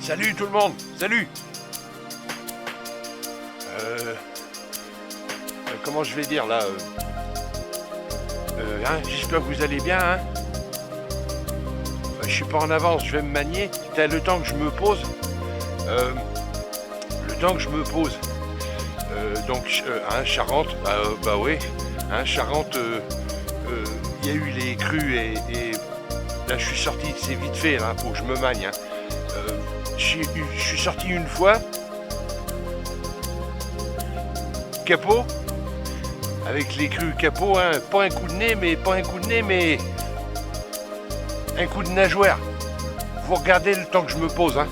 Salut tout le monde, salut. Euh, Comment je vais dire là j'espère que vous allez bien, hein. Je suis pas en avance, je vais me manier. T'as le temps que je me pose. Euh, le temps que je me pose. Charente, bah oui. Charente, il y a eu les crues et là je suis sorti, c'est vite fait, là, faut que je me magne. Hein. Euh, je suis sorti une fois, capot, avec les crues capot, hein, pas un coup de nez, mais un coup de nageoire. Vous regardez le temps que je me pose, hein.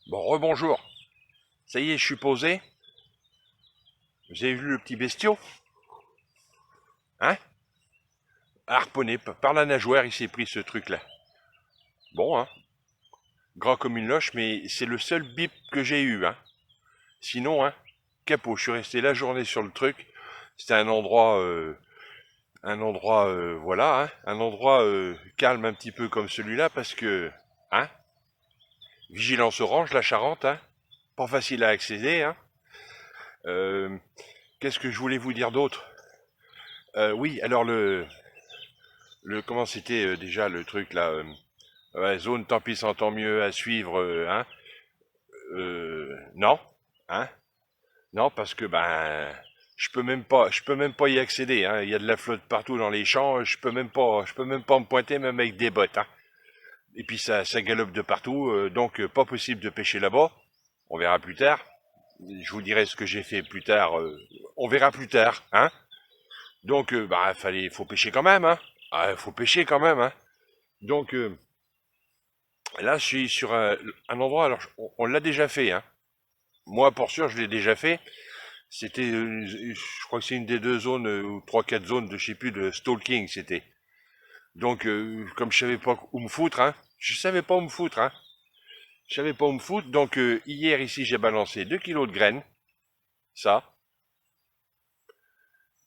Bon, rebonjour. Ça y est, je suis posé. Vous avez vu le petit bestiau? Hein? Harponné par la nageoire, il s'est pris ce truc-là. Bon, hein. Gras comme une loche, mais c'est le seul bip que j'ai eu, hein. Sinon, hein, capot, je suis resté la journée sur le truc. C'était voilà, hein, un endroit calme un petit peu comme celui-là parce que, hein, vigilance orange, la Charente, hein, pas facile à accéder, hein. Euh, Qu'est-ce que je voulais vous dire d'autre? Oui, alors comment c'était déjà le truc là, ouais, zone tant pis tant mieux à suivre, hein. Non, hein, non parce que je peux même pas y accéder, hein. Il y a de la flotte partout dans les champs, je peux même pas me pointer même avec des bottes, hein. Et puis ça galope de partout, donc pas possible de pêcher là-bas. On verra plus tard. Je vous dirai ce que j'ai fait plus tard. On verra plus tard, hein. Donc faut pêcher quand même, hein. Ah, faut pêcher quand même, hein. Donc là, je suis sur un endroit. Alors, on l'a déjà fait, hein. Moi, pour sûr, je l'ai déjà fait. C'était, je crois que c'est une des deux zones ou trois quatre zones de, je sais plus, de stalking, c'était. Donc, comme je savais pas où me foutre, hein. Je savais pas où me foutre, hein. Je savais pas où me foutre. Donc, hier ici, j'ai balancé 2 kilos de graines. Ça,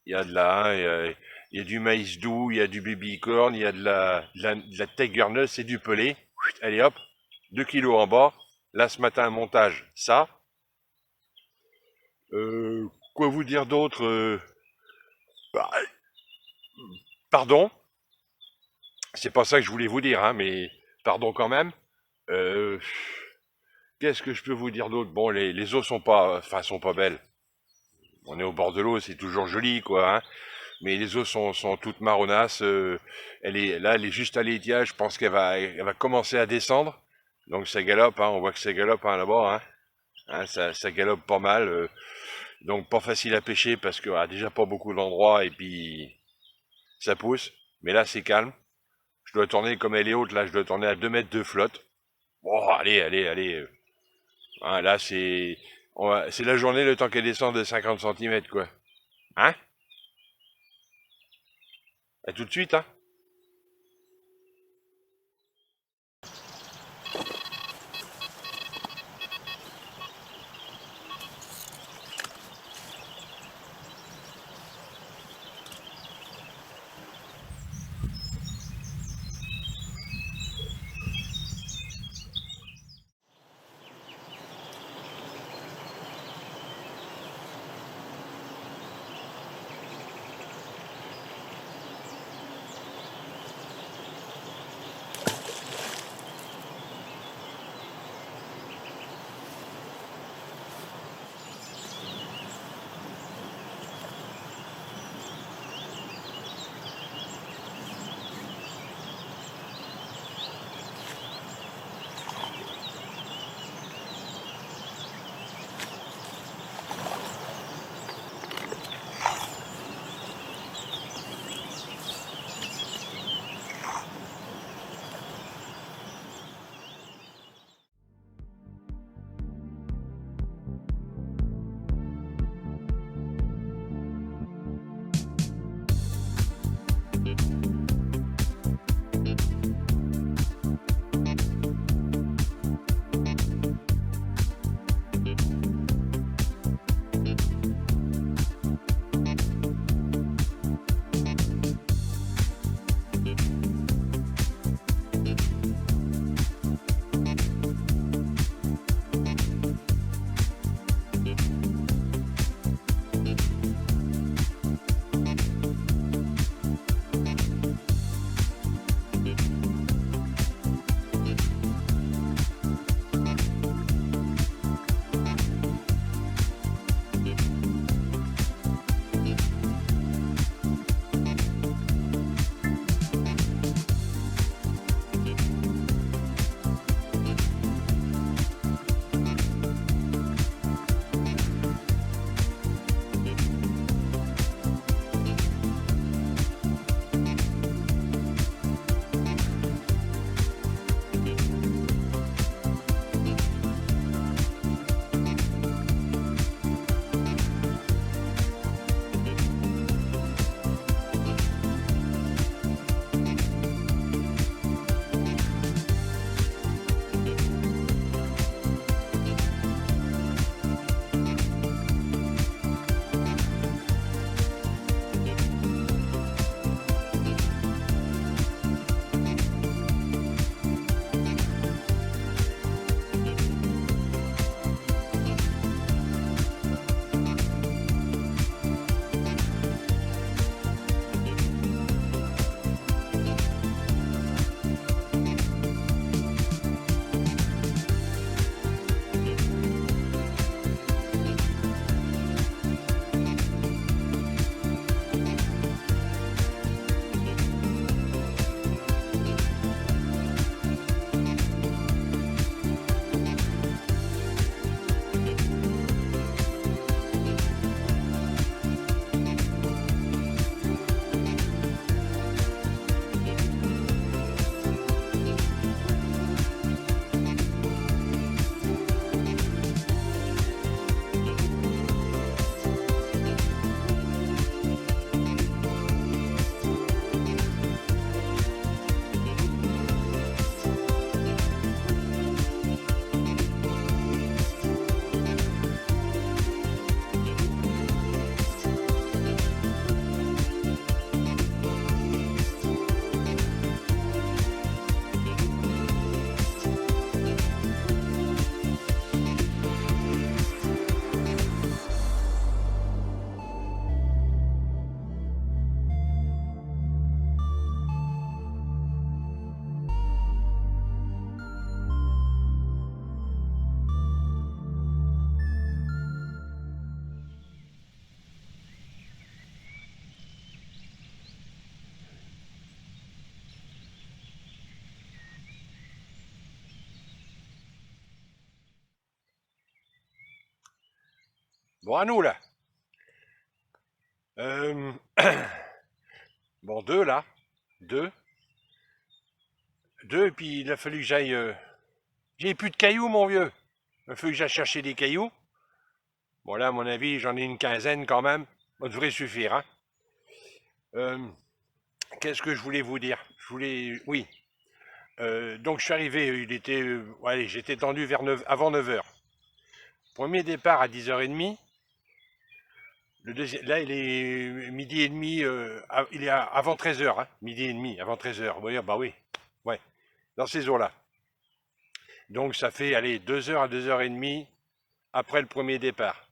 il y a de la, il y a du maïs doux, il y a du baby corn, il y a de la tiger nuts et du pelé. Allez hop, 2 kilos en bas. Là, ce matin, un montage, ça. Quoi vous dire d'autre bah, Pardon, c'est pas ça que je voulais vous dire, hein, mais pardon quand même. Euh, Qu'est-ce que je peux vous dire d'autre? Bon, les eaux sont pas belles. On est au bord de l'eau, c'est toujours joli, quoi, hein. Mais les eaux sont toutes marronasses. Elle est juste à l'étiage. Je pense elle va commencer à descendre. Donc ça galope, hein, on voit que ça galope hein, là-bas. Hein. Hein, ça galope pas mal. Donc pas facile à pêcher parce qu'il y a déjà pas beaucoup d'endroits et puis ça pousse. Mais là c'est calme. Je dois tourner comme elle est haute, là je dois tourner à 2 mètres de flotte. Bon, allez, allez, allez. Hein, là c'est la journée le temps qu'elle descend de 50 centimètres quoi. Hein? À tout de suite, hein? Bon, à nous, là. Euh, bon, deux, là. Deux. Deux, et puis il a fallu que j'aille... J'ai plus de cailloux, mon vieux. Il a fallu que j'aille chercher des cailloux. Bon, là, à mon avis, j'en ai une quinzaine quand même. Ça devrait suffire, hein. Euh, Qu'est-ce que je voulais vous dire? Je voulais... Oui. Donc, je suis arrivé, il était... allez, j'étais tendu vers avant 9 heures. Premier départ à 10h30. Le deuxième, là, il est midi et demi, il est avant 13h, hein, midi et demi, avant 13h. Vous voyez, bah oui, ouais, dans ces eaux-là. Donc ça fait, allez, 2 heures à 2h30 après le premier départ.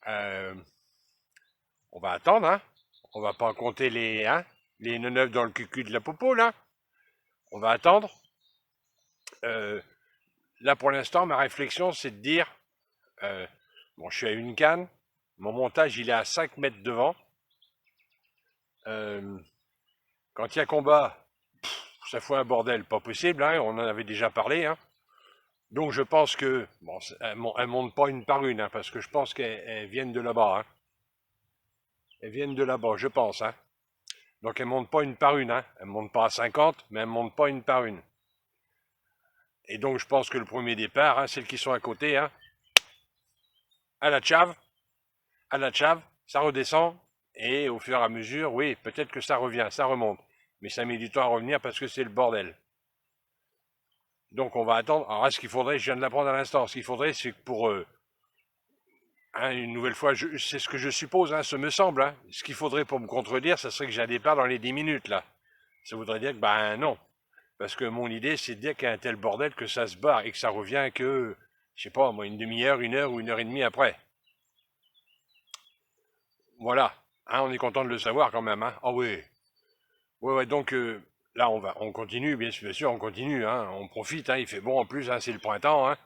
Euh, on va attendre, hein. On va pas compter les neufs dans le cucu de la popo, là. On va attendre. Euh, Là, pour l'instant, ma réflexion, c'est de dire, euh, bon, je suis à une canne, mon montage, il est à 5 mètres devant. Euh, Quand il y a combat, ça fout un bordel, pas possible, hein, on en avait déjà parlé, hein. Donc je pense que, bon, elles montent pas une par une, hein, parce que je pense qu'elles viennent de là-bas, hein. Elles viennent de là-bas, je pense, hein. Donc elles montent pas une par une, hein. Elles montent pas à 50, mais elles montent pas une par une. Et donc je pense que le premier départ, hein, celles qui sont à côté, hein, à la chave, ça redescend, et au fur et à mesure, oui, peut-être que ça revient, ça remonte. Mais ça met du temps à revenir parce que c'est le bordel. Donc on va attendre. Alors, ce qu'il faudrait, je viens de l'apprendre à l'instant, ce qu'il faudrait, c'est que pour, hein, une nouvelle fois, c'est ce que je suppose, hein, ce me semble, hein. Ce qu'il faudrait pour me contredire, ça serait que j'ai un départ dans les 10 minutes, là. Ça voudrait dire que, ben non. Parce que mon idée, c'est de dire qu'il y a un tel bordel que ça se barre et que ça revient que, je sais pas, moi, une demi-heure, 1 heure ou 1 heure et demie après. Voilà. Hein, on est content de le savoir quand même, hein. Ah oui. Ouais, ouais, donc là, on continue, bien sûr, on continue, hein. On profite, hein, il fait bon en plus, hein, c'est le printemps, hein.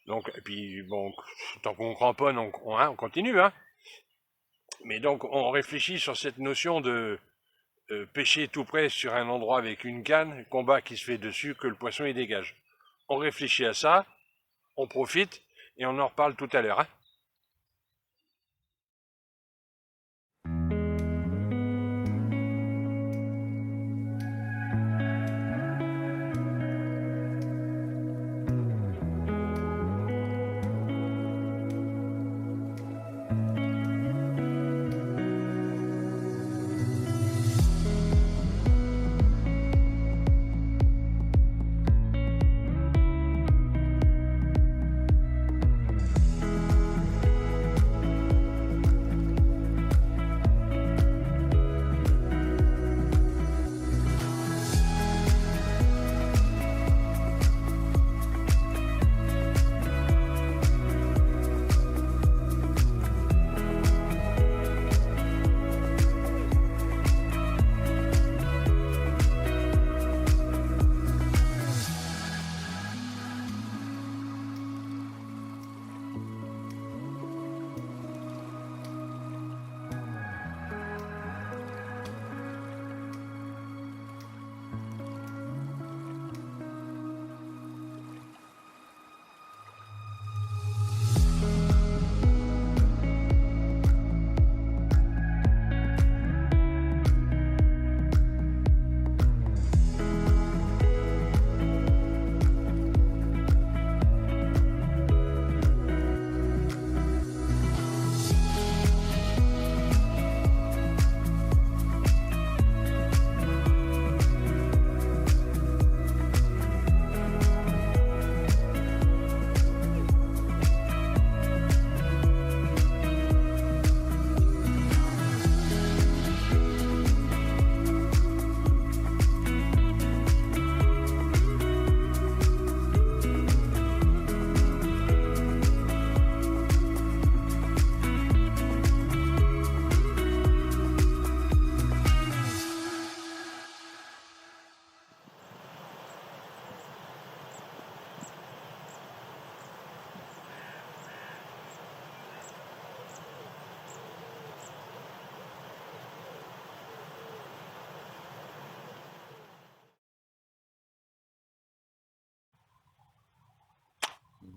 Donc, et puis, bon, tant qu'on cramponne, on continue, hein. Mais donc, on réfléchit sur cette notion de pêcher tout près sur un endroit avec une canne, combat qui se fait dessus, que le poisson y dégage. On réfléchit à ça, on profite, et on en reparle tout à l'heure, hein.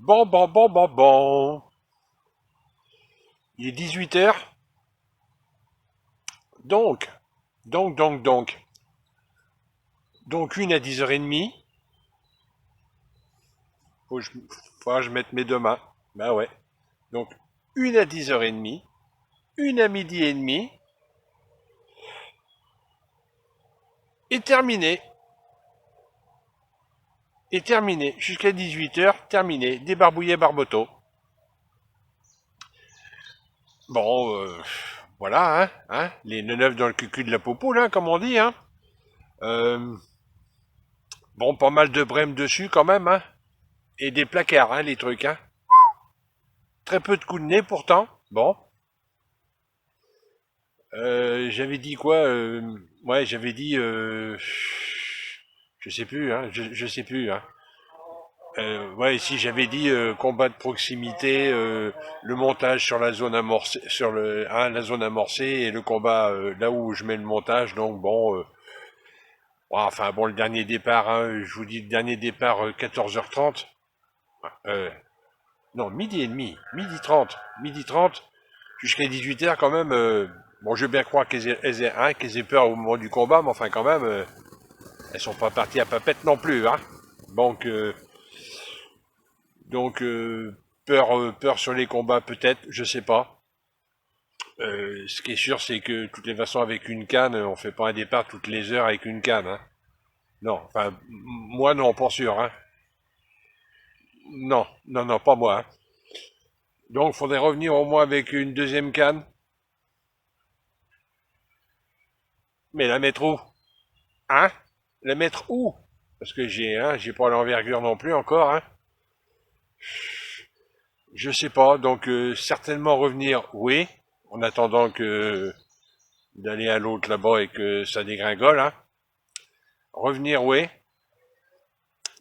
Bon, bon, bon, bon, bon. Il est 18 h. Donc, donc. Donc une à 10h30. Faut que je mette mes deux mains. Bah ouais. Donc une à 10h30. Une à midi et demi. Et terminé. Et terminé. Jusqu'à 18 h, terminé. Débarbouillé barboteau. Bon, voilà, les neufs dans le cucu de la popoule, hein, comme on dit, hein. Euh, bon, pas mal de brèmes dessus quand même, hein. Et des placards, hein, les trucs, hein. Très peu de coups de nez pourtant. Bon. J'avais dit quoi ouais, j'avais dit... je sais plus, hein. Je sais plus, hein. Ouais, si j'avais dit combat de proximité, le montage sur la zone amorcée, sur la zone amorcée et le combat là où je mets le montage. Donc bon, enfin bon, le dernier départ, hein, je vous dis le dernier départ 14h30. Euh, non, midi et demi, midi 30 jusqu'à 18 h quand même. Bon, je veux bien croire qu'elles aient peur au moment du combat, mais enfin quand même, elles sont pas parties à papette non plus, hein. Donc Donc peur sur les combats peut-être, je sais pas. Ce qui est sûr, c'est que de toutes les façons avec une canne, on fait pas un départ toutes les heures avec une canne. Hein. Non, enfin moi non, pas sûr. Hein. Non, non, non, pas moi. Hein. Donc faudrait revenir au moins avec une deuxième canne, mais la mettre où? Hein? La mettre où? Parce que j'ai pas l'envergure non plus encore. Hein. Je sais pas. Donc certainement revenir, oui, en attendant que d'aller à l'autre là-bas et que ça dégringole. Hein. Revenir, oui.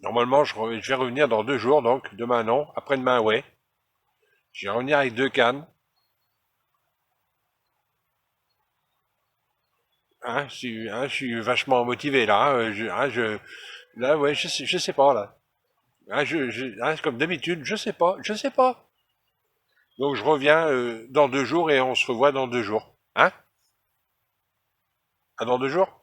Normalement, je vais revenir dans 2 jours, donc demain non, après-demain, ouais. Je vais revenir avec 2 cannes. Je suis vachement motivé là. Là, ouais, je sais pas là. Comme d'habitude, je sais pas. Donc je reviens dans 2 jours et on se revoit dans 2 jours. Hein? À dans 2 jours?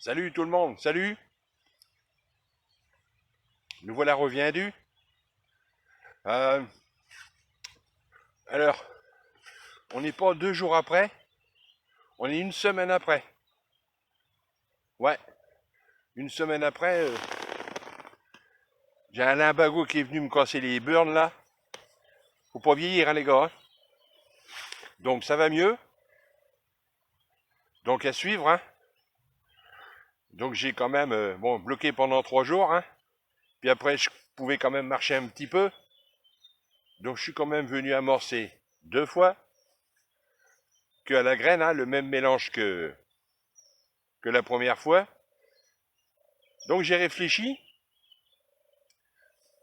Salut tout le monde, salut. Nous voilà reviendus. Euh, alors, on n'est pas 2 jours après, on est une semaine après. Ouais, une semaine après, j'ai un limbago qui est venu me casser les burnes là. Faut pas vieillir, hein, les gars. Hein. Donc ça va mieux. Donc à suivre. Hein. Donc j'ai quand même bon bloqué pendant 3 jours. Hein. Puis après je pouvais quand même marcher un petit peu. Donc je suis quand même venu amorcer 2 fois que à la graine, hein, le même mélange que la première fois. Donc j'ai réfléchi.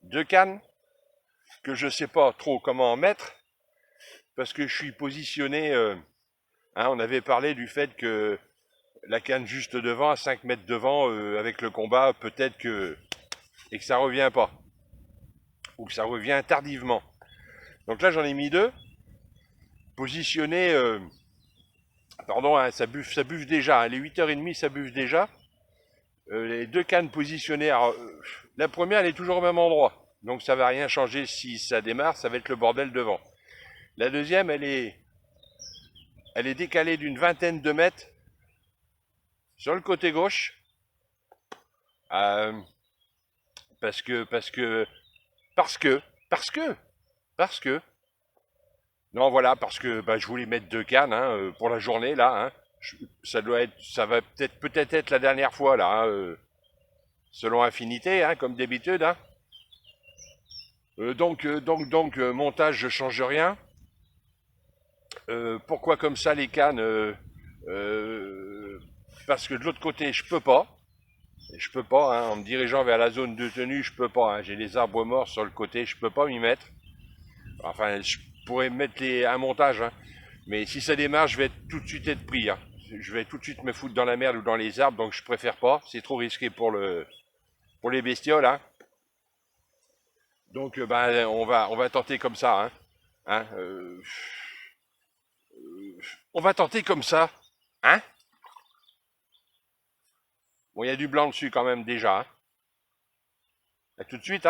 2 cannes que je sais pas trop comment en mettre parce que je suis positionné. Hein, on avait parlé du fait que la canne juste devant, à 5 mètres devant, avec le combat, peut-être que et que ça revient pas ou que ça revient tardivement. Donc là j'en ai mis 2 positionnés. Pardon, hein, ça buve déjà. Hein, les 8h30 ça buve déjà. Les 2 cannes positionnées. Alors, la première elle est toujours au même endroit. Donc ça va rien changer si ça démarre, ça va être le bordel devant. La deuxième elle est décalée d'une vingtaine de mètres sur le côté gauche. Euh, parce que, parce que, parce que, parce que, parce que. Non, voilà, parce que bah, je voulais mettre 2 cannes pour la journée là. Ça va peut-être être la dernière fois là, selon Infinité, comme d'habitude. Montage, je change rien. Pourquoi comme ça les cannes parce que de l'autre côté, je peux pas. Je peux pas, en me dirigeant vers la zone de tenue, je peux pas. J'ai les arbres morts sur le côté, je peux pas m'y mettre. Enfin, je pourrais mettre un montage, mais si ça démarre, je vais tout de suite être pris. Je vais tout de suite me foutre dans la merde ou dans les arbres, donc je préfère pas. C'est trop risqué pour les bestioles. Donc, on va tenter comme ça. Hein, on va tenter comme ça. Hein. Bon, il y a du blanc dessus quand même déjà. À tout de suite.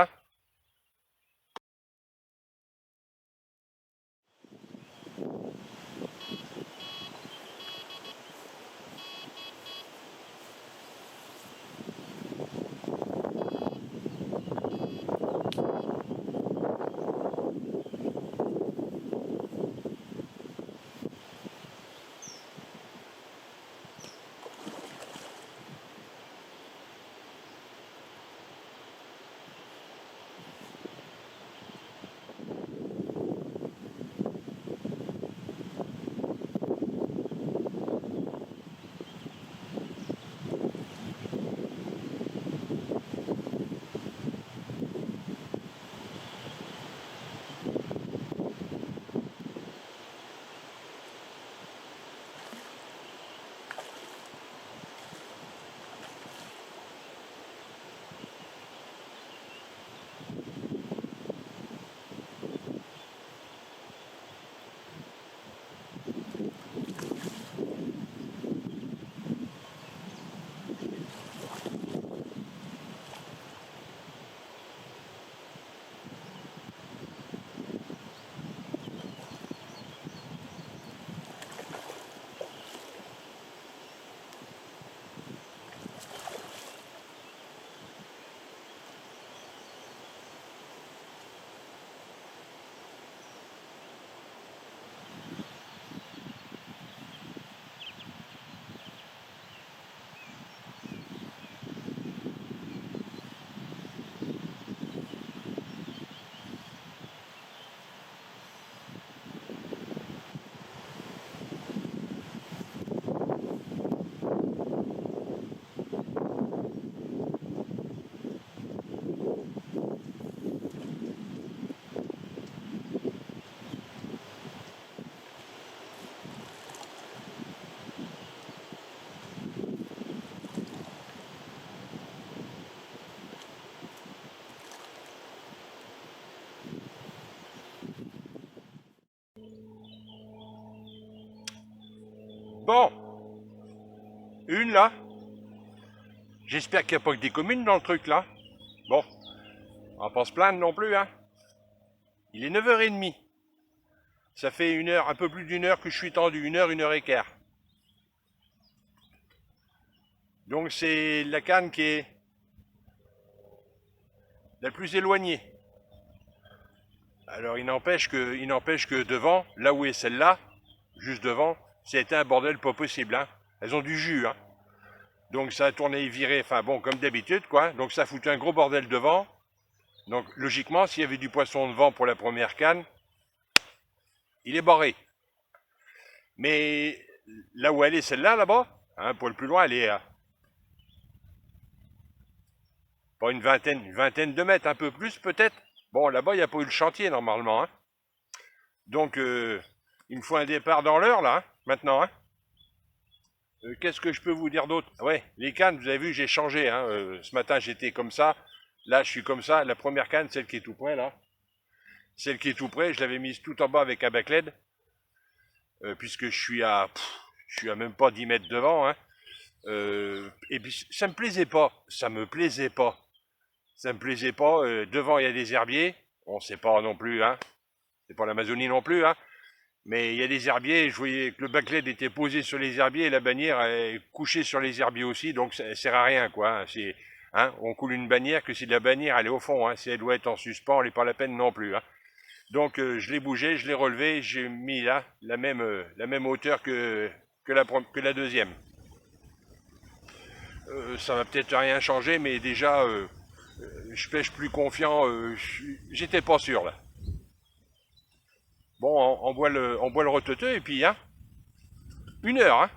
Bon, une là. J'espère qu'il n'y a pas que des communes dans le truc là. Bon, on va pas se plaindre non plus. Il est 9h30. Ça fait une heure, un peu plus d'une heure que je suis tendu. Une heure et quart. Donc c'est la canne qui est la plus éloignée. Alors il n'empêche que devant, là où est celle-là, juste devant, c'était un bordel pas possible. Elles ont du jus. Donc ça a tourné et viré, enfin bon, comme d'habitude, quoi. Donc ça a foutu un gros bordel devant. Donc logiquement, s'il y avait du poisson devant pour la première canne, il est barré. Mais là où elle est, celle-là, là-bas, un poil plus loin, elle est à pas une vingtaine de mètres, un peu plus peut-être. Bon, là-bas, il n'y a pas eu le chantier normalement. Donc, il me faut un départ dans l'heure, là, maintenant. Qu'est-ce que je peux vous dire d'autre? Ouais, les cannes, vous avez vu, j'ai changé. Ce matin, j'étais comme ça. Là, je suis comme ça. La première canne, celle qui est tout près, là. Celle qui est tout près, je l'avais mise tout en bas avec un back LED. Puisque je suis à même pas 10 mètres devant. Et puis, ça me plaisait pas. Ça me plaisait pas. Ça me plaisait pas. Devant, il y a des herbiers. On sait pas non plus. C'est pas l'Amazonie non plus. Mais il y a des herbiers, je voyais que le back-LED était posé sur les herbiers et la bannière est couchée sur les herbiers aussi, donc ça sert à rien, quoi. Hein, on coule une bannière que si la bannière elle est au fond, hein, si elle doit être en suspens, elle n'est pas la peine non plus. Hein. Donc je l'ai bougé, je l'ai relevé, j'ai mis là la même hauteur que la deuxième. Ça va peut-être rien changer, mais déjà je pêche plus confiant. J'étais pas sûr là. Bon, on boit le roteteux et puis hein, 1 heure. Hein.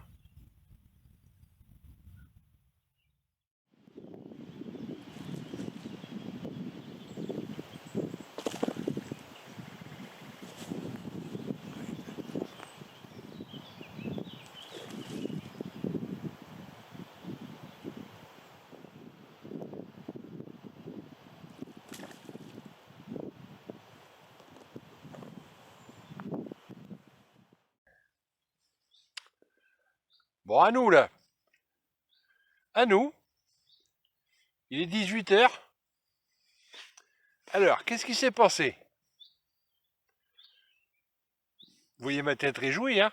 Bon, à nous là. À nous. Il est 18 heures. Alors, qu'est-ce qui s'est passé? Vous voyez ma tête réjouie, hein?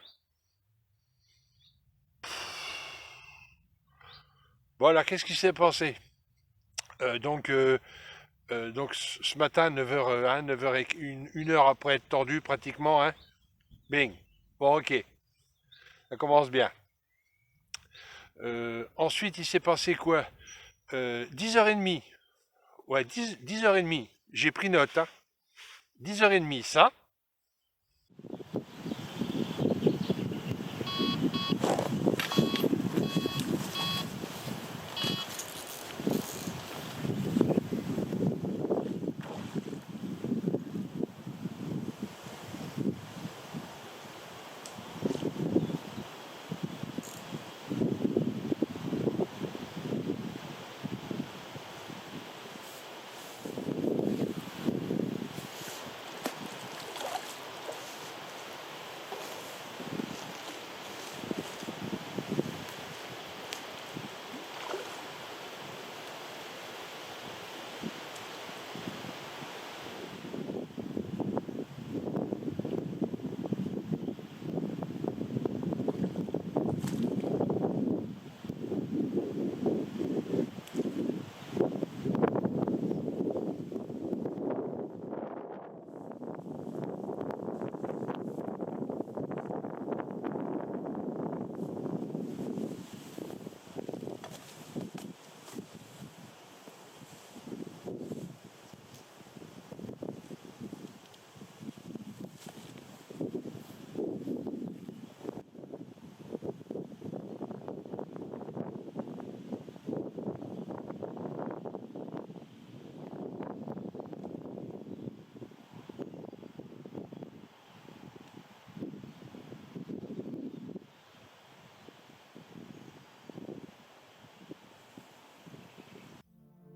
Voilà, qu'est-ce qui s'est passé? Euh, donc, euh, donc ce matin, 9h, hein, 9h et 1 heure après être tordu pratiquement, hein? Bing. Bon, ok, ça commence bien. Ensuite, il s'est passé quoi? 10h30. Ouais, 10h30. J'ai pris note, hein? 10h30, ça.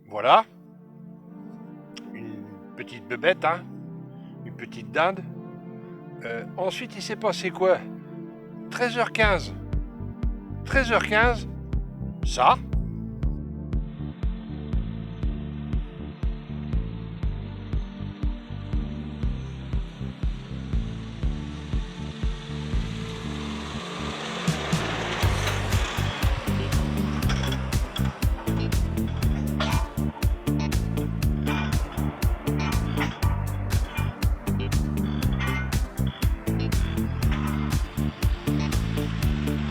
Voilà. Une petite bebête, hein? Une petite dinde. Ensuite, il s'est passé quoi? 13h15. 13h15, ça.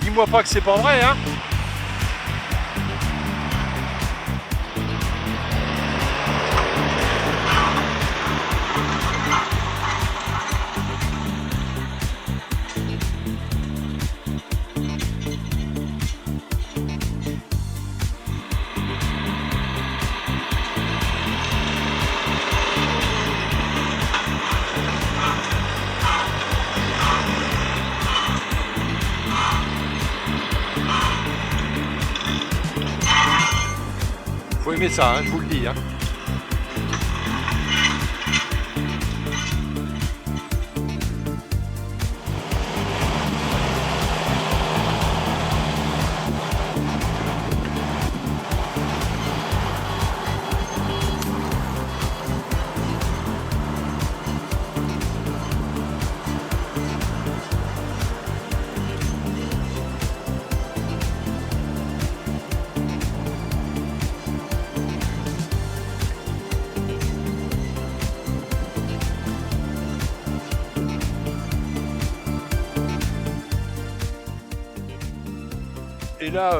Dis-moi pas que c'est pas vrai, hein? Faut aimer ça, hein, je vous le dis, hein. là,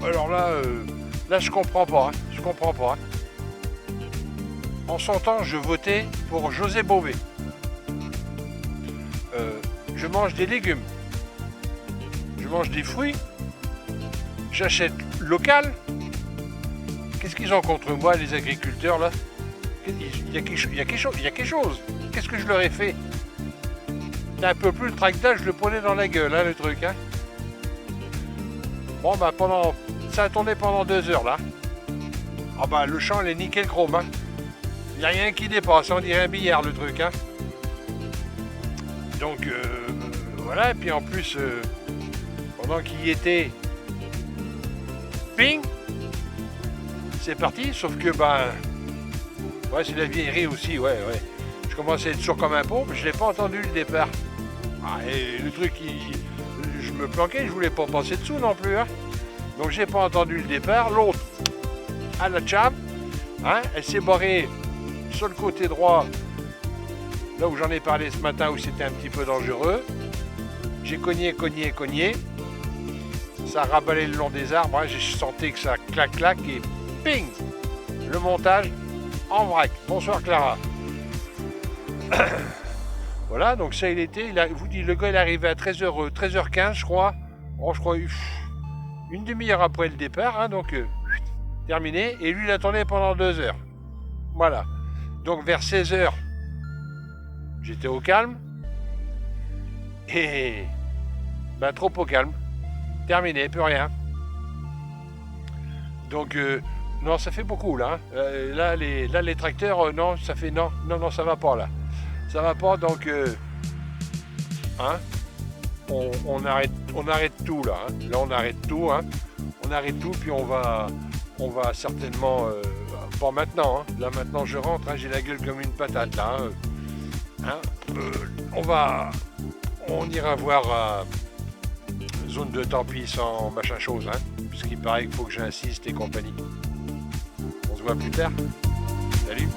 alors là, je comprends pas. Je comprends pas. En son temps, je votais pour José Bové. Je mange des légumes. Je mange des fruits. J'achète local. Qu'est-ce qu'ils ont contre moi, les agriculteurs, là? Il y a quelque chose. Qu'est-ce que je leur ai fait? Il y a un peu plus le tractage, je le prenais dans la gueule, hein, le truc, hein. Bon, bah, ça a tourné pendant 2 heures, là. Ah bah, le champ, il est nickel chrome, hein. Il n'y a rien qui dépasse, on dirait un billard, le truc, hein. Donc, voilà, et puis en plus, pendant qu'il y était, ping, c'est parti, sauf que, ben, ouais, c'est la vieillerie aussi, ouais. Je commençais à être sourd comme un pot, mais je l'ai pas entendu le départ. Ah, et le truc, je me planquais, je voulais pas passer dessous non plus, hein. Donc j'ai pas entendu le départ. L'autre, à la cham, hein, elle s'est barrée sur le côté droit, là où j'en ai parlé ce matin, où c'était un petit peu dangereux. J'ai cogné. Ça a raballé le long des arbres, hein. J'ai senti que ça clac et ping, le montage en vrac. Bonsoir Clara. Voilà, donc ça il était, vous dites, le gars il est arrivé à 13h15 je crois. Oh, je crois une demi-heure après le départ, hein, donc terminé. Et lui il attendait pendant 2 heures. Voilà. Donc vers 16h, j'étais au calme. Et ben trop au calme. Terminé, plus rien. Donc non, ça fait beaucoup là. Hein. Là les tracteurs, non, ça fait non, ça va pas là. Ça va pas, donc hein, on arrête tout là. Hein. Là on arrête tout, hein. On arrête tout, puis on va certainement pas maintenant. Hein. Là maintenant je rentre, hein, j'ai la gueule comme une patate là. Hein. On ira voir zone de tant pis sans machin chose, hein, puisqu'il paraît qu'il faut que j'insiste et compagnie. On se voit plus tard. Salut.